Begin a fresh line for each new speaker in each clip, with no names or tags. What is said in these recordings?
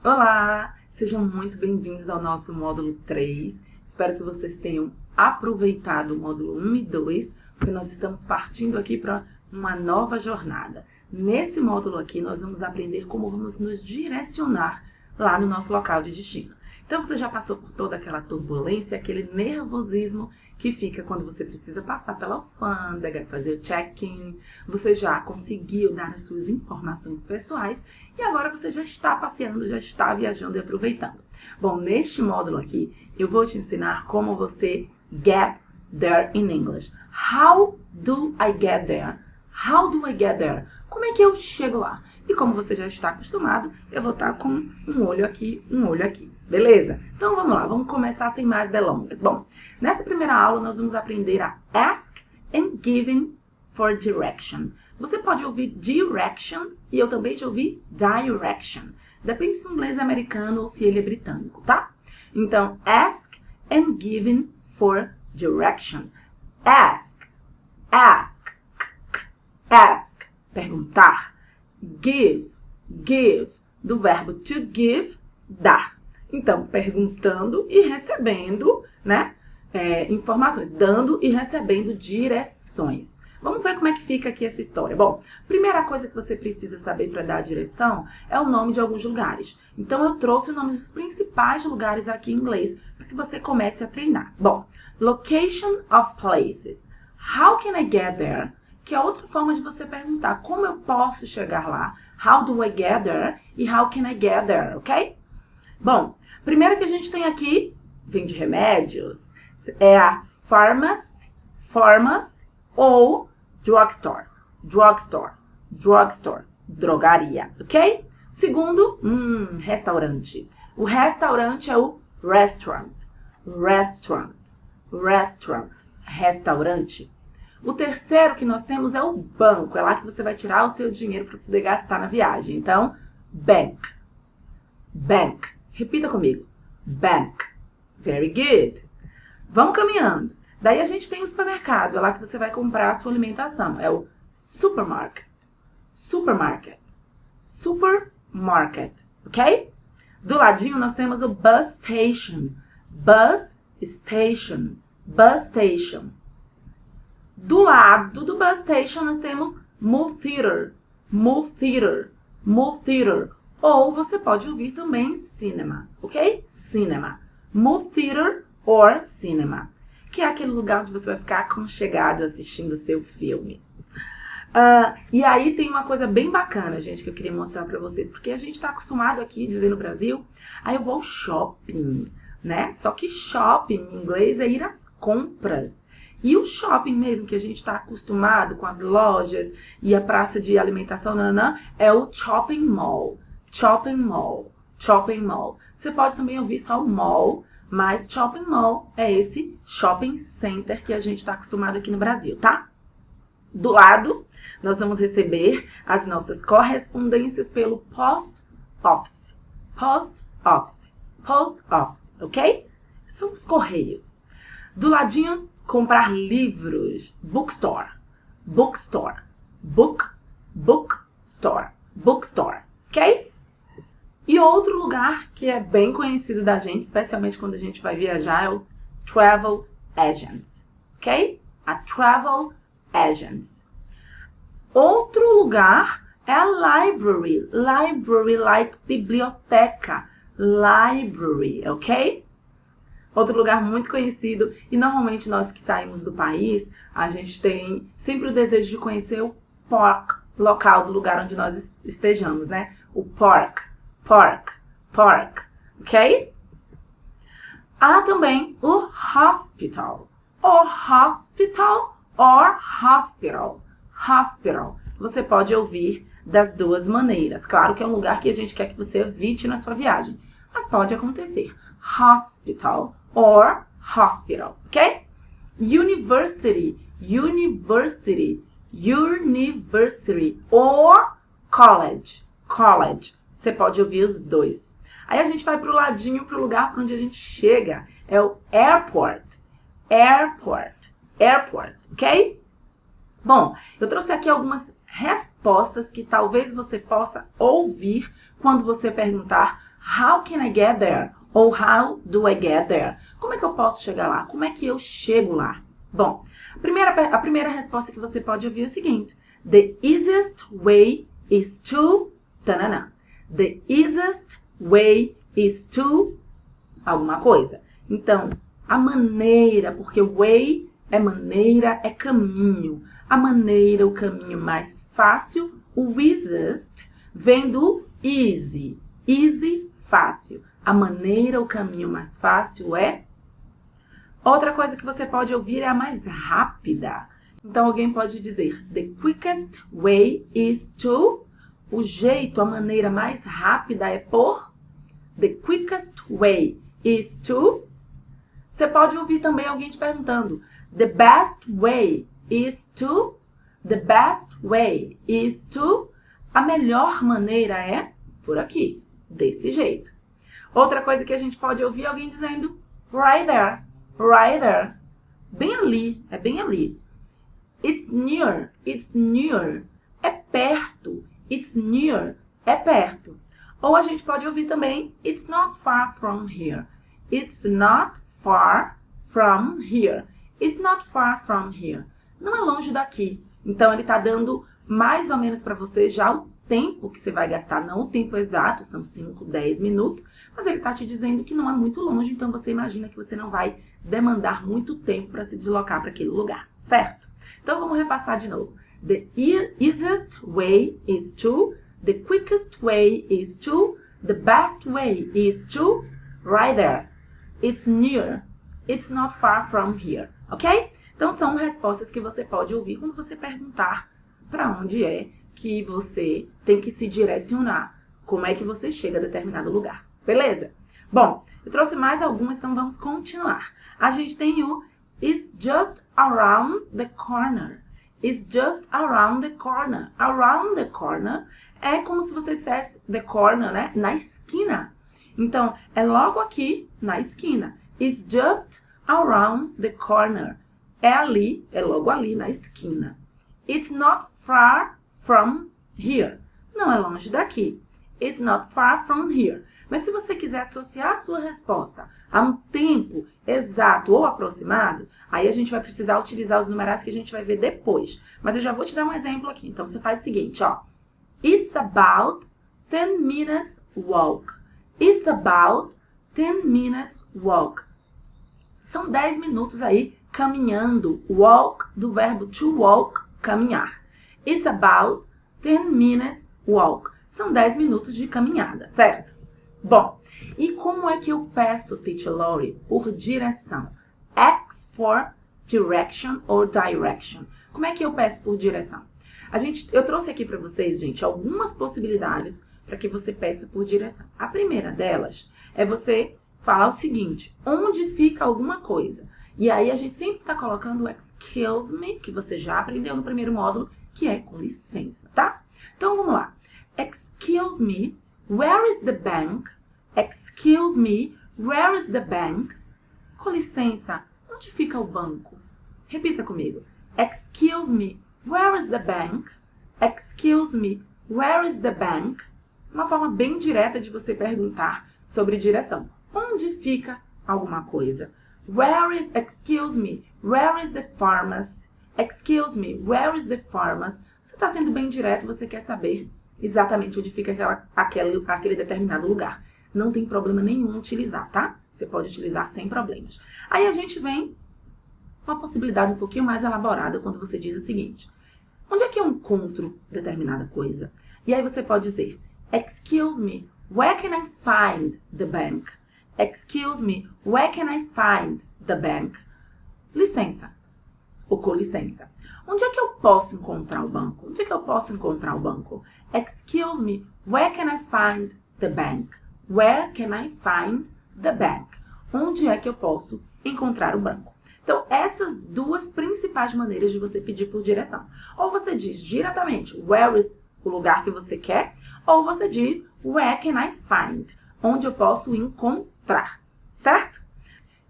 Olá! Sejam muito bem-vindos ao nosso módulo 3. Espero que vocês tenham aproveitado o módulo 1 e 2, porque nós estamos partindo aqui para uma nova jornada. Nesse módulo aqui, nós vamos aprender como vamos nos direcionar lá no nosso local de destino. Então, você já passou por toda aquela turbulência, aquele nervosismo que fica quando você precisa passar pela alfândega, fazer o check-in. Você já conseguiu dar as suas informações pessoais e agora você já está passeando, já está viajando e aproveitando. Bom, neste módulo aqui, eu vou te ensinar como você get there in English. How do I get there? How do I get there? Como é que eu chego lá? E como você já está acostumado, eu vou estar com um olho aqui, beleza? Então vamos lá, vamos começar sem mais delongas. Bom, nessa primeira aula nós vamos aprender a ask and giving for direction. Você pode ouvir direction e eu também já ouvi direction. Depende se o inglês é americano ou se ele é britânico, tá? Então, ask and giving for direction. Ask, ask, ask, perguntar. Give, do verbo to give, dar. Então, perguntando e recebendo, né, informações, dando e recebendo direções. Vamos ver como é que fica aqui essa história. Bom, primeira coisa que você precisa saber para dar a direção é o nome de alguns lugares. Então, eu trouxe o nome dos principais lugares aqui em inglês para que você comece a treinar. Bom, location of places. How can I get there? Que é outra forma de você perguntar como eu posso chegar lá. How do I get there? E how can I get there, ok? Bom, primeiro que a gente tem aqui, vem de remédios, é a pharmacy ou drugstore, drogaria, ok? Segundo, restaurante. O restaurante é o restaurante. O terceiro que nós temos é o banco. É lá que você vai tirar o seu dinheiro para poder gastar na viagem. Então, bank. Repita comigo. Bank. Very good. Vamos caminhando. Daí a gente tem o supermercado. É lá que você vai comprar a sua alimentação. É o supermarket. Ok? Do ladinho nós temos o bus station. Do lado do bus station, nós temos movie theater. Ou você pode ouvir também cinema, ok? Cinema. Movie theater or cinema. Que é aquele lugar onde você vai ficar aconchegado assistindo o seu filme. E aí tem uma coisa bem bacana, gente, que eu queria mostrar pra vocês. Porque a gente tá acostumado aqui, dizer no Brasil, aí eu vou ao shopping, né? Só que shopping, em inglês, é ir às compras. E o shopping mesmo, que a gente está acostumado com as lojas e a praça de alimentação, é o shopping mall. Você pode também ouvir só o mall, mas shopping mall é esse shopping center que a gente está acostumado aqui no Brasil, tá? Do lado, nós vamos receber as nossas correspondências pelo post office, ok? São os correios. Do ladinho, comprar livros. Bookstore. Ok? E outro lugar que é bem conhecido da gente, especialmente quando a gente vai viajar, é o travel agents. Ok? A travel agents. Outro lugar é a library. Library like biblioteca. Library, ok? Outro lugar muito conhecido, e normalmente nós que saímos do país, a gente tem sempre o desejo de conhecer o park, local do lugar onde nós estejamos, né? O park, ok? Há também o hospital, hospital. Você pode ouvir das duas maneiras. Claro que é um lugar que a gente quer que você evite na sua viagem, mas pode acontecer. Hospital or hospital, ok? University or college. Você pode ouvir os dois. Aí a gente vai pro ladinho, pro lugar para onde a gente chega. É o airport, ok? Bom, eu trouxe aqui algumas respostas que talvez você possa ouvir quando você perguntar How can I get there? Ou how do I get there? Como é que eu posso chegar lá? Como é que eu chego lá? Bom, a primeira resposta que você pode ouvir é o seguinte. The easiest way is to... Tanana. The easiest way is to... alguma coisa. Então, a maneira, porque way é maneira, é caminho. A maneira, o caminho mais fácil, o easiest, vem do easy. Easy, fácil. A maneira, o caminho mais fácil é... Outra coisa que você pode ouvir é a mais rápida. Então, alguém pode dizer, the quickest way is to... O jeito, a maneira mais rápida é por... The quickest way is to... Você pode ouvir também alguém te perguntando, the best way is to... The best way is to... A melhor maneira é por aqui, desse jeito. Outra coisa que a gente pode ouvir é alguém dizendo, right there. Right there. Bem ali, é bem ali. It's near, it's near. É perto. It's near, é perto. Ou a gente pode ouvir também, it's not far from here. It's not far from here. It's not far from here. Não é longe daqui. Então, ele está dando mais ou menos para você já o tempo que você vai gastar. Não o tempo exato, são 5, 10 minutos. Mas ele está te dizendo que não é muito longe. Então, você imagina que você não vai demandar muito tempo para se deslocar para aquele lugar, certo? Então, vamos repassar de novo. The easiest way is to, the quickest way is to, the best way is to, right there. It's near, it's not far from here, ok? Então, são respostas que você pode ouvir quando você perguntar para onde é que você tem que se direcionar, como é que você chega a determinado lugar, beleza? Bom, eu trouxe mais algumas, então vamos continuar. A gente tem o It's just around the corner. It's just around the corner. Around the corner é como se você dissesse the corner, né? Na esquina. Então, é logo aqui na esquina. It's just around the corner. É ali, é logo ali na esquina. It's not far from here. Não é longe daqui. It's not far from here. Mas se você quiser associar a sua resposta a um tempo exato ou aproximado, aí a gente vai precisar utilizar os numerais que a gente vai ver depois. Mas eu já vou te dar um exemplo aqui. Então, você faz o seguinte, ó. It's about 10 minutes walk. It's about 10 minutes walk. São 10 minutos aí caminhando. Walk, do verbo to walk, caminhar. It's about 10 minutes walk. São 10 minutos de caminhada, certo? Bom, e como é que eu peço, Teacher Lori? Por direção. Ask for direction or direction. Como é que eu peço por direção? Eu trouxe aqui para vocês, gente, algumas possibilidades para que você peça por direção. A primeira delas é você falar o seguinte, onde fica alguma coisa? E aí a gente sempre está colocando o excuse me, que você já aprendeu no primeiro módulo, que é com licença, tá? Então, vamos lá. Excuse me, where is the bank? Excuse me, where is the bank? Com licença, onde fica o banco? Repita comigo. Excuse me, where is the bank? Excuse me, where is the bank? Uma forma bem direta de você perguntar sobre direção. Onde fica alguma coisa? Excuse me, where is the pharmacy? Excuse me, where is the pharmacy? Você está sendo bem direto, você quer saber exatamente onde fica aquele determinado lugar. Não tem problema nenhum utilizar, tá? Você pode utilizar sem problemas. Aí a gente vem uma possibilidade um pouquinho mais elaborada quando você diz o seguinte. Onde é que eu encontro determinada coisa? E aí você pode dizer, excuse me, where can I find the bank? Excuse me, where can I find the bank? Licença. Ou com licença. Onde é que eu posso encontrar o banco? Onde é que eu posso encontrar o banco? Excuse me, where can I find the bank? Where can I find the bank? Onde é que eu posso encontrar o banco? Então, essas duas principais maneiras de você pedir por direção. Ou você diz diretamente, where is o lugar que você quer, ou você diz, where can I find? Onde eu posso encontrar, certo?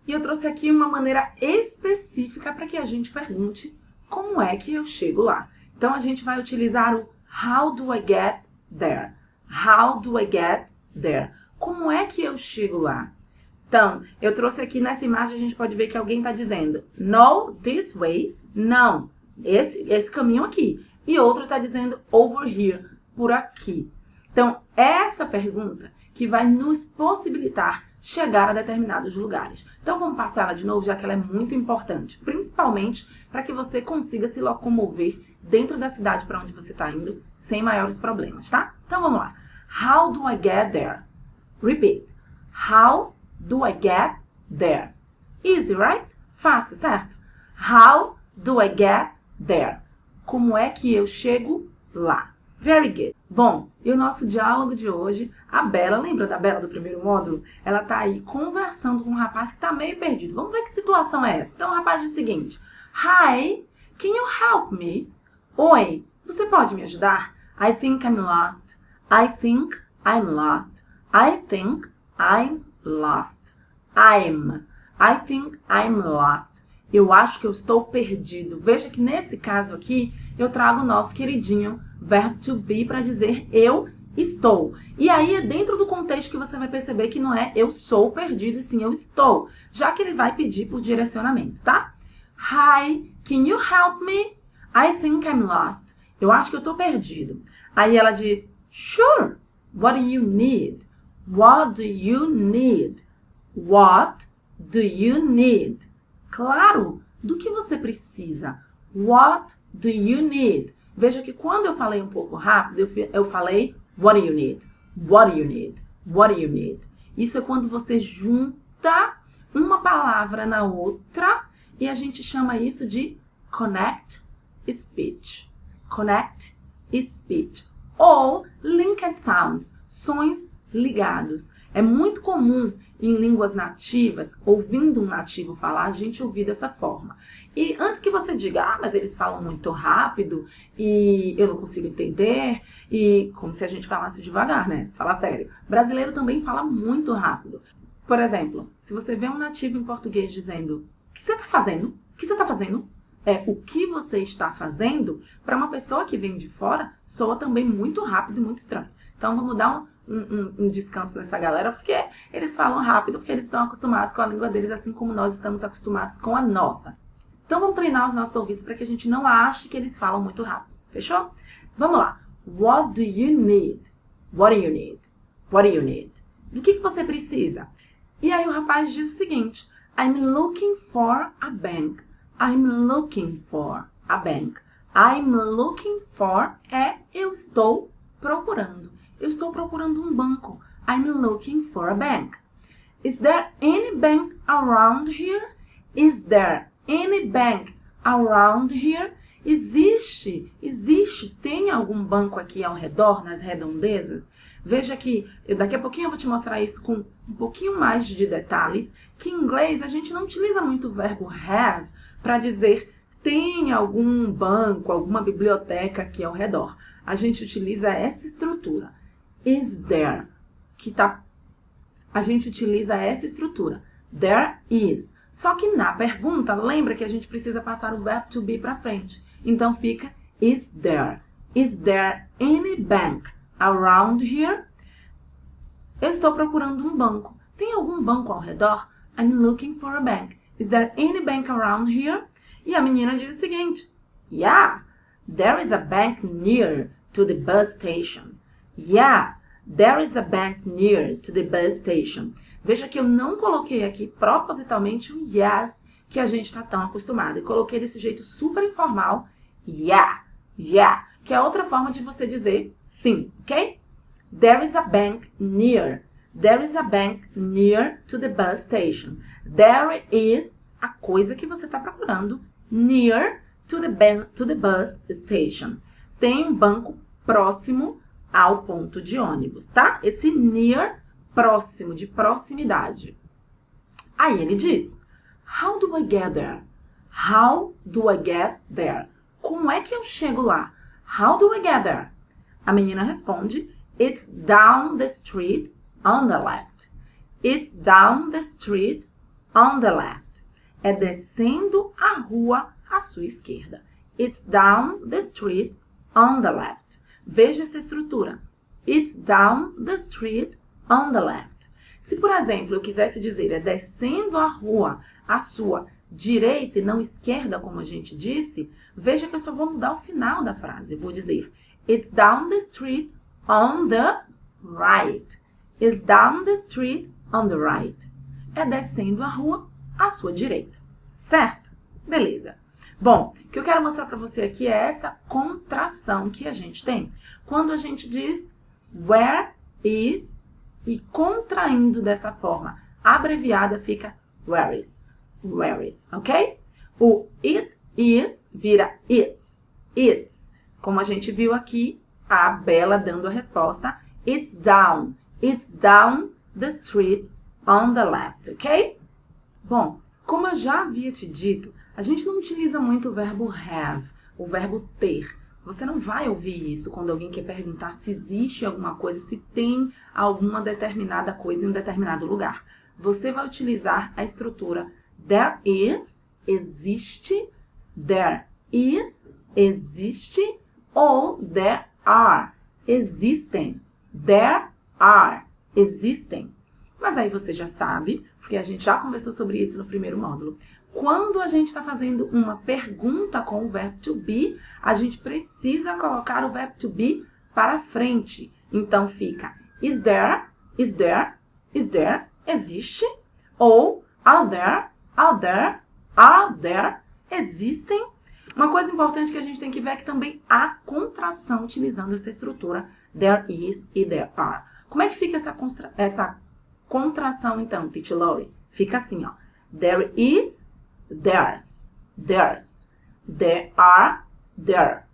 E eu trouxe aqui uma maneira específica para que a gente pergunte como é que eu chego lá. Então, a gente vai utilizar o how do I get there? How do I get there? Como é que eu chego lá? Então, eu trouxe aqui nessa imagem, a gente pode ver que alguém está dizendo no, this way, não, esse caminho aqui. E outro está dizendo over here, por aqui. Então, essa pergunta que vai nos possibilitar chegar a determinados lugares. Então, vamos passar ela de novo, já que ela é muito importante, principalmente para que você consiga se locomover dentro da cidade para onde você está indo, sem maiores problemas, tá? Então, vamos lá. How do I get there? Repeat. How do I get there? Easy, right? Fácil, certo? How do I get there? Como é que eu chego lá? Very good. Bom, e o nosso diálogo de hoje, a Bela, lembra da Bela do primeiro módulo? Ela tá aí conversando com um rapaz que tá meio perdido. Vamos ver que situação é essa. Então, o rapaz diz o seguinte: Hi, can you help me? Oi, você pode me ajudar? I think I'm lost. I think I'm lost. I think I'm lost. I think I'm lost. Eu acho que eu estou perdido. Veja que nesse caso aqui, eu trago o nosso queridinho verbo to be para dizer eu estou. E aí é dentro do contexto que você vai perceber que não é eu sou perdido, e sim eu estou. Já que ele vai pedir por direcionamento, tá? Hi, can you help me? I think I'm lost. Eu acho que eu estou perdido. Aí ela diz, sure. What do you need? What do you need? What do you need? Claro, do que você precisa? What do you need? Veja que quando eu falei um pouco rápido, eu falei what do you need? What do you need? What do you need? Isso é quando você junta uma palavra na outra e a gente chama isso de connect speech. Connect speech. Ou linked sounds, sons ligados. É muito comum em línguas nativas, ouvindo um nativo falar, a gente ouvir dessa forma. E antes que você diga, mas eles falam muito rápido e eu não consigo entender, e como se a gente falasse devagar, né? Fala sério. Brasileiro também fala muito rápido. Por exemplo, se você vê um nativo em português dizendo, o que você está fazendo? O que você está fazendo? O que você está fazendo, para uma pessoa que vem de fora, soa também muito rápido e muito estranho. Então, vamos dar um descanso nessa galera, porque eles falam rápido, porque eles estão acostumados com a língua deles, assim como nós estamos acostumados com a nossa. Então, vamos treinar os nossos ouvidos para que a gente não ache que eles falam muito rápido. Fechou? Vamos lá. What do you need? What do you need? What do you need? Do que você precisa? E aí o rapaz diz o seguinte, I'm looking for a bank. I'm looking for a bank. I'm looking for eu estou procurando. Eu estou procurando um banco. I'm looking for a bank. Is there any bank around here? Is there any bank around here? Existe, tem algum banco aqui ao redor, nas redondezas? Veja que, daqui a pouquinho eu vou te mostrar isso com um pouquinho mais de detalhes, que em inglês a gente não utiliza muito o verbo have para dizer tem algum banco, alguma biblioteca aqui ao redor. A gente utiliza essa estrutura. Is there, a gente utiliza essa estrutura. There is. Só que na pergunta, lembra que a gente precisa passar o verbo to be para frente. Então fica is there. Is there any bank around here? Eu estou procurando um banco. Tem algum banco ao redor? I'm looking for a bank. Is there any bank around here? E a menina diz o seguinte. Yeah, there is a bank near to the bus station. Yeah, there is a bank near to the bus station. Veja que eu não coloquei aqui propositalmente o yes que a gente está tão acostumado. E coloquei desse jeito super informal. Yeah, yeah. Que é outra forma de você dizer sim, ok? There is a bank near. There is a bank near to the bus station. There is a coisa que você está procurando. Near to the bus station. Tem um banco próximo ao ponto de ônibus, tá? Esse near, próximo, de proximidade. Aí ele diz, how do I get there? How do I get there? Como é que eu chego lá? How do I get there? A menina responde, it's down the street on the left. It's down the street on the left. É descendo a rua à sua esquerda. It's down the street on the left. Veja essa estrutura. It's down the street on the left. Se, por exemplo, eu quisesse dizer é descendo a rua à sua direita e não esquerda, como a gente disse, veja que eu só vou mudar o final da frase. Eu vou dizer it's down the street on the right. It's down the street on the right. É descendo a rua à sua direita. Certo? Beleza. Bom, o que eu quero mostrar para você aqui é essa contração que a gente tem. Quando a gente diz where is e contraindo dessa forma abreviada fica where is. Where is, ok? O it is vira it's. It's. Como a gente viu aqui, a Bela dando a resposta. It's down. It's down the street on the left, ok? Bom, como eu já havia te dito, a gente não utiliza muito o verbo have, o verbo ter. Você não vai ouvir isso quando alguém quer perguntar se existe alguma coisa, se tem alguma determinada coisa em um determinado lugar. Você vai utilizar a estrutura there is, existe, there is, existe, ou there are, existem. There are, existem. Mas aí você já sabe, porque a gente já conversou sobre isso no primeiro módulo. Quando a gente está fazendo uma pergunta com o verbo to be, a gente precisa colocar o verbo to be para frente. Então fica is there, is there, is there, existe, ou are there, existem. Uma coisa importante que a gente tem que ver é que também há contração utilizando essa estrutura there is e there are. Como é que fica essa contração então, Teacher Lori? Fica assim, ó. There is, there's, there's. There are, there,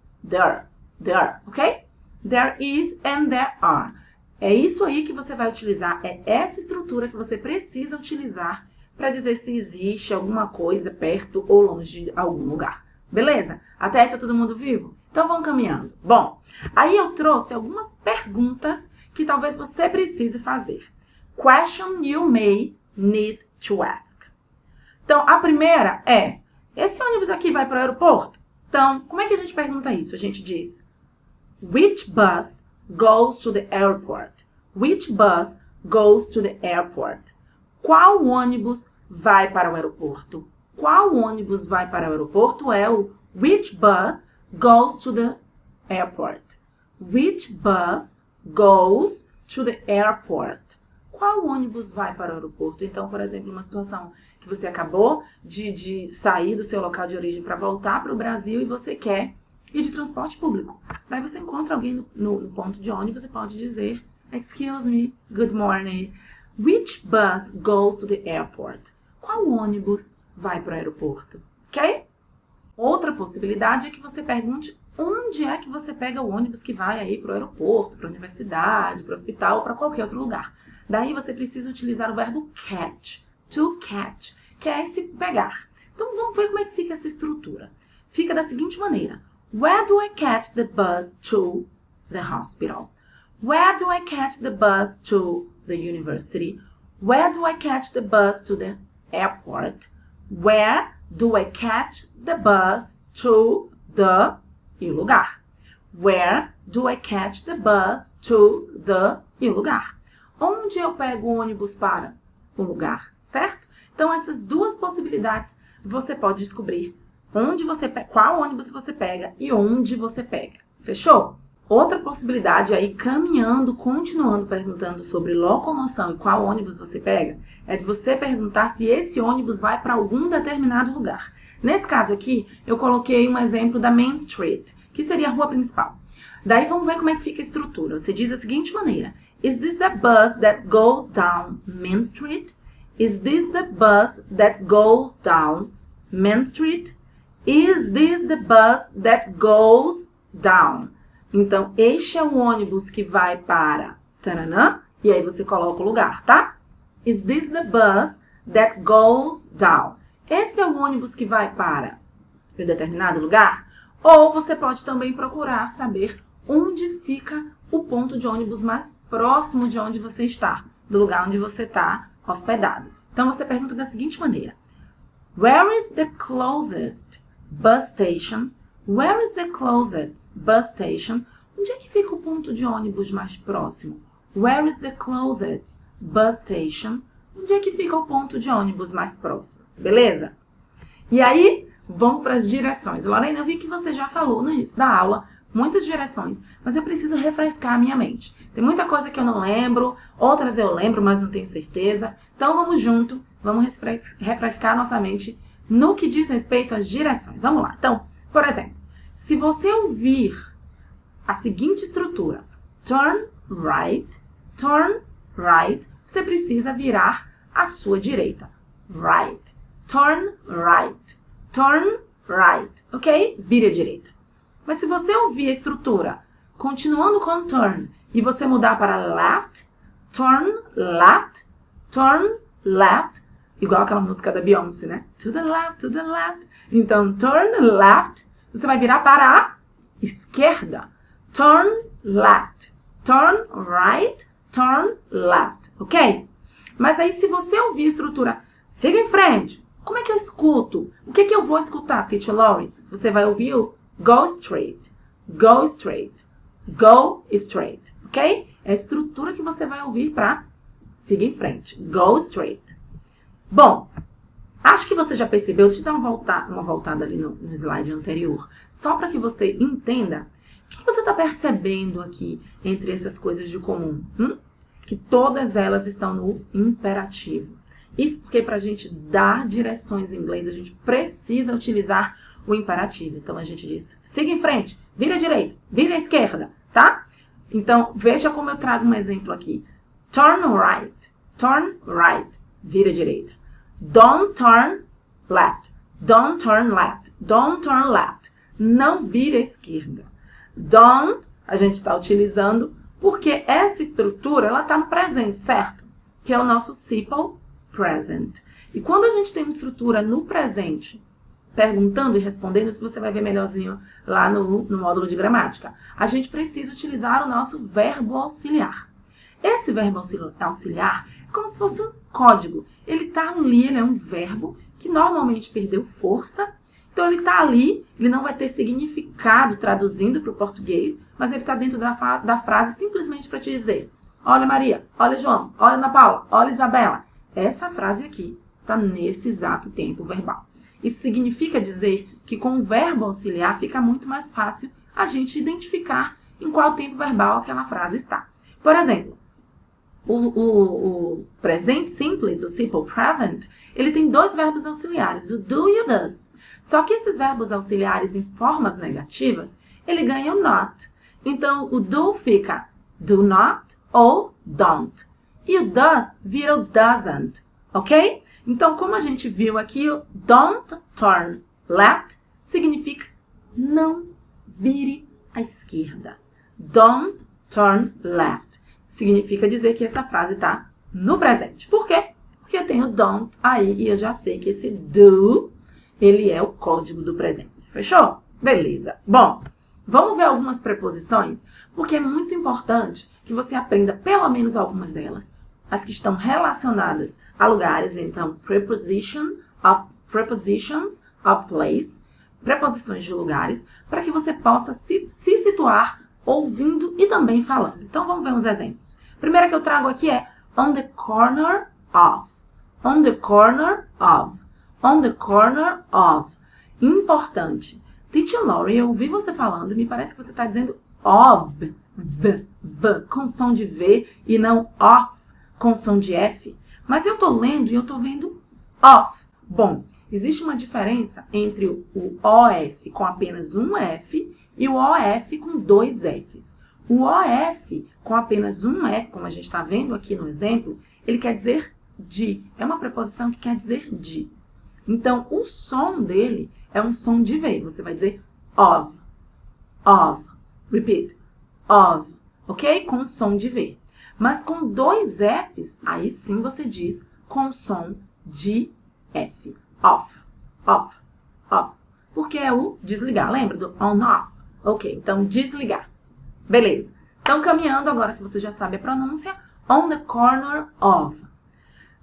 ok? There is and there are. É isso aí que você vai utilizar, é essa estrutura que você precisa utilizar para dizer se existe alguma coisa perto ou longe de algum lugar. Beleza? Até aí tá todo mundo vivo? Então vamos caminhando. Bom, aí eu trouxe algumas perguntas que talvez você precise fazer. Question you may need to ask. Então, a primeira é, esse ônibus aqui vai para o aeroporto? Então, como é que a gente pergunta isso? A gente diz, which bus goes to the airport? Which bus goes to the airport? Qual ônibus vai para o aeroporto? Qual ônibus vai para o aeroporto é o which bus goes to the airport? Which bus goes to the airport? Qual ônibus vai para o aeroporto? Então, por exemplo, uma situação que você acabou de sair do seu local de origem para voltar para o Brasil e você quer ir de transporte público. Daí você encontra alguém no ponto de ônibus e pode dizer, excuse me, good morning, which bus goes to the airport? Qual ônibus vai para o aeroporto? Ok? Outra possibilidade é que você pergunte onde é que você pega o ônibus que vai aí para o aeroporto, para a universidade, para o hospital ou para qualquer outro lugar. Daí você precisa utilizar o verbo catch, to catch, que é esse pegar. Então vamos ver como é que fica essa estrutura. Fica da seguinte maneira. Where do I catch the bus to the hospital? Where do I catch the bus to the university? Where do I catch the bus to the airport? Where do I catch the bus to the... e o lugar. Where do I catch the bus to the... e o lugar. Onde eu pego o ônibus para o lugar, certo? Então, essas duas possibilidades você pode descobrir onde você qual ônibus você pega e onde você pega. Fechou? Outra possibilidade aí, caminhando, continuando perguntando sobre locomoção e qual ônibus você pega, é de você perguntar se esse ônibus vai para algum determinado lugar. Nesse caso aqui, eu coloquei um exemplo da Main Street, que seria a rua principal. Daí vamos ver como é que fica a estrutura. Você diz da seguinte maneira. Is this the bus that goes down Main Street? Is this the bus that goes down Main Street? Is this the bus that goes down? Então, este é o ônibus que vai para taranã, e aí você coloca o lugar, tá? Is this the bus that goes down? Esse é o ônibus que vai para um determinado lugar? Ou você pode também procurar saber onde fica o ponto de ônibus mais próximo de onde você está, do lugar onde você está hospedado. Então, você pergunta da seguinte maneira. Where is the closest bus station? Where is the closest bus station? Onde é que fica o ponto de ônibus mais próximo? Where is the closest bus station? Onde é que fica o ponto de ônibus mais próximo? Beleza? E aí, vamos para as direções. Lorena, eu vi que você já falou no início da aula muitas direções, mas eu preciso refrescar a minha mente. Tem muita coisa que eu não lembro, outras eu lembro, mas não tenho certeza. Então, vamos junto, vamos refrescar a nossa mente no que diz respeito às direções. Vamos lá. Então, por exemplo, se você ouvir a seguinte estrutura, turn right, você precisa virar à sua direita. Right. Turn right, ok? Vire à direita. Mas se você ouvir a estrutura continuando com turn e você mudar para left, turn left, igual aquela música da Beyoncé, né? To the left. Então, turn left, você vai virar para a esquerda. Turn left, turn right, turn left, ok? Mas aí, se você ouvir a estrutura, siga em frente. Como é que eu escuto? O que eu vou escutar, Teacher Lori? Você vai ouvir o go straight, ok? É a estrutura que você vai ouvir para seguir em frente. Go straight. Bom, acho que você já percebeu. Deixa eu dar uma voltada ali no slide anterior. Só para que você entenda o que você está percebendo aqui entre essas coisas de comum. Que todas elas estão no imperativo. Isso porque para a gente dar direções em inglês, a gente precisa utilizar o imperativo. Então, a gente diz, siga em frente, vira à direita, vira à esquerda, tá? Então, veja como eu trago um exemplo aqui. Turn right, vira à direita. Don't turn left, não vira à esquerda. Don't, a gente está utilizando porque essa estrutura, ela está no presente, certo? Que é o nosso simple present. E quando a gente tem uma estrutura no presente, perguntando e respondendo, isso você vai ver melhorzinho lá no módulo de gramática. A gente precisa utilizar o nosso verbo auxiliar. Esse verbo auxiliar é como se fosse um código. Ele está ali, ele é um verbo que normalmente perdeu força. Então, ele está ali, ele não vai ter significado traduzindo para o português, mas ele está dentro da frase simplesmente para te dizer, olha Maria, olha João, olha Ana Paula, olha Isabela. Essa frase aqui está nesse exato tempo verbal. Isso significa dizer que com o verbo auxiliar fica muito mais fácil a gente identificar em qual tempo verbal aquela frase está. Por exemplo, o presente simples, o simple present, ele tem dois verbos auxiliares, o do e o does. Só que esses verbos auxiliares em formas negativas, ele ganha o not. Então, o do fica do not ou don't. E o does vira o doesn't, ok? Então, como a gente viu aqui, o don't turn left significa não vire à esquerda. Don't turn left significa dizer que essa frase está no presente. Por quê? Porque eu tenho don't aí e eu já sei que esse do, ele é o código do presente. Fechou? Beleza. Bom, vamos ver algumas preposições, porque é muito importante que você aprenda pelo menos algumas delas, as que estão relacionadas a lugares. Então, prepositions of place, preposições de lugares, para que você possa se situar ouvindo e também falando. Então, vamos ver uns exemplos. A primeira que eu trago aqui é on the corner of. On the corner of. On the corner of. Importante. Teacher Lori, eu ouvi você falando e me parece que você está dizendo of, v, com som de V e não off, com som de F. Mas eu estou lendo e eu estou vendo off. Bom, existe uma diferença entre o OF com apenas um F e o OF com dois Fs. O OF com apenas um F, como a gente está vendo aqui no exemplo, ele quer dizer de. É uma preposição que quer dizer de. Então, o som dele é um som de V. Você vai dizer of. Repeat. Of. Ok? Com som de V. Mas com dois Fs, aí sim você diz com som de F. Off. Porque é o desligar. Lembra do on-off? Ok, então desligar. Beleza. Então, caminhando agora que você já sabe a pronúncia, on the corner of.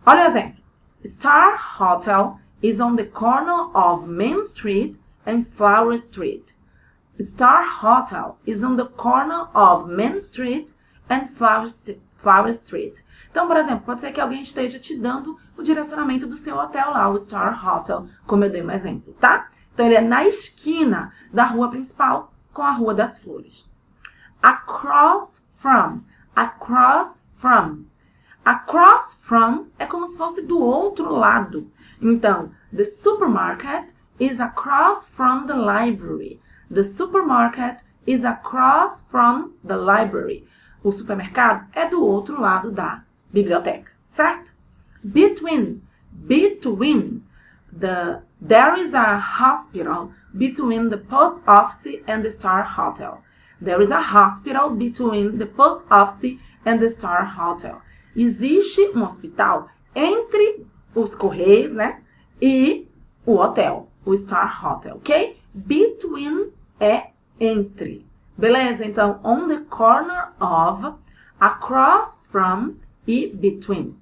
Olha o exemplo. Star Hotel is on the corner of Main Street and Flower Street. Star Hotel is on the corner of Main Street and Flower Street. Então, por exemplo, pode ser que alguém esteja te dando o direcionamento do seu hotel lá, o Star Hotel, como eu dei um exemplo, tá? Então, ele é na esquina da rua principal com a Rua das Flores. Across from. Across from. Across from é como se fosse do outro lado. Então, the supermarket is across from the library. The supermarket is across from the library. O supermercado é do outro lado da biblioteca, certo? Between. Between. There is a hospital between the post office and the Star Hotel. There is a hospital between the post office and the Star Hotel. Existe um hospital entre os Correios, né? E o hotel, o Star Hotel, ok? Between é entre. Beleza? Então, on the corner of, across from e between.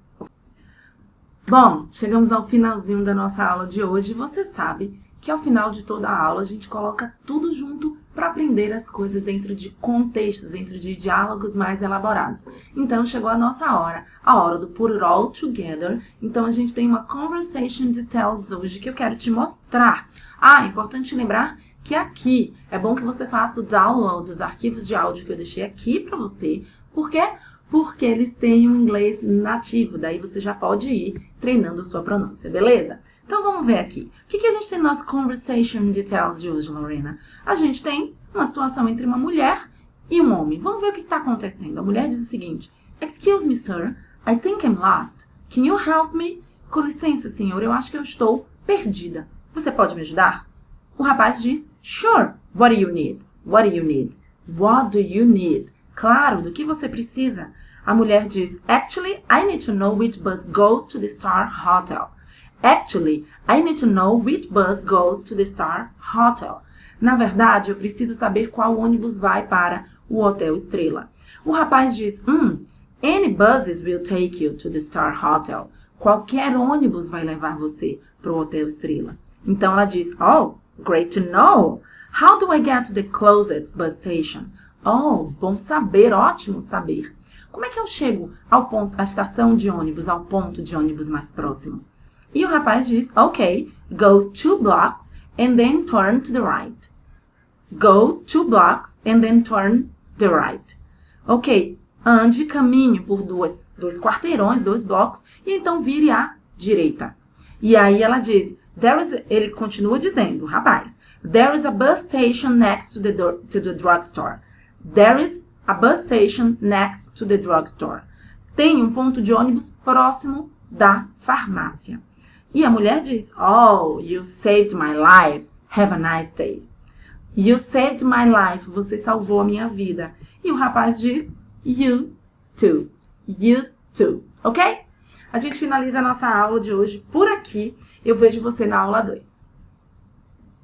Bom, chegamos ao finalzinho da nossa aula de hoje. Você sabe que ao final de toda a aula a gente coloca tudo junto para aprender as coisas dentro de contextos, dentro de diálogos mais elaborados. Então, chegou a nossa hora, a hora do Put It All Together. Então, a gente tem uma Conversation Details hoje que eu quero te mostrar. É importante lembrar que aqui é bom que você faça o download dos arquivos de áudio que eu deixei aqui para você. Por quê? Porque eles têm um inglês nativo. Daí você já pode ir treinando a sua pronúncia, beleza? Então, vamos ver aqui. O que a gente tem no nosso Conversation Details de hoje, Lorena? A gente tem uma situação entre uma mulher e um homem. Vamos ver o que está acontecendo. A mulher diz o seguinte. Excuse me, sir. I think I'm lost. Can you help me? Com licença, senhor. Eu acho que eu estou perdida. Você pode me ajudar? O rapaz diz, sure. What do you need? What do you need? What do you need? Claro, do que você precisa? A mulher diz, actually, I need to know which bus goes to the Star Hotel. Actually, I need to know which bus goes to the Star Hotel. Na verdade, eu preciso saber qual ônibus vai para o Hotel Estrela. O rapaz diz, any buses will take you to the Star Hotel. Qualquer ônibus vai levar você para o Hotel Estrela. Então ela diz, oh, great to know. How do I get to the closest bus station? Oh, bom saber, ótimo saber. Como é que eu chego à estação de ônibus, ao ponto de ônibus mais próximo? E o rapaz diz, ok, go 2 blocks and then turn to the right. Go 2 blocks and then turn the right. Ok, ande, caminhe por dois quarteirões, 2 blocos, e então vire à direita. E aí ela diz, ele continua dizendo, rapaz, there is a bus station next to the drugstore. There is a bus station next to the drugstore. Tem um ponto de ônibus próximo da farmácia. E a mulher diz, oh, you saved my life. Have a nice day. You saved my life. Você salvou a minha vida. E o rapaz diz, you too. You too. Ok? A gente finaliza a nossa aula de hoje por aqui. Eu vejo você na aula 2.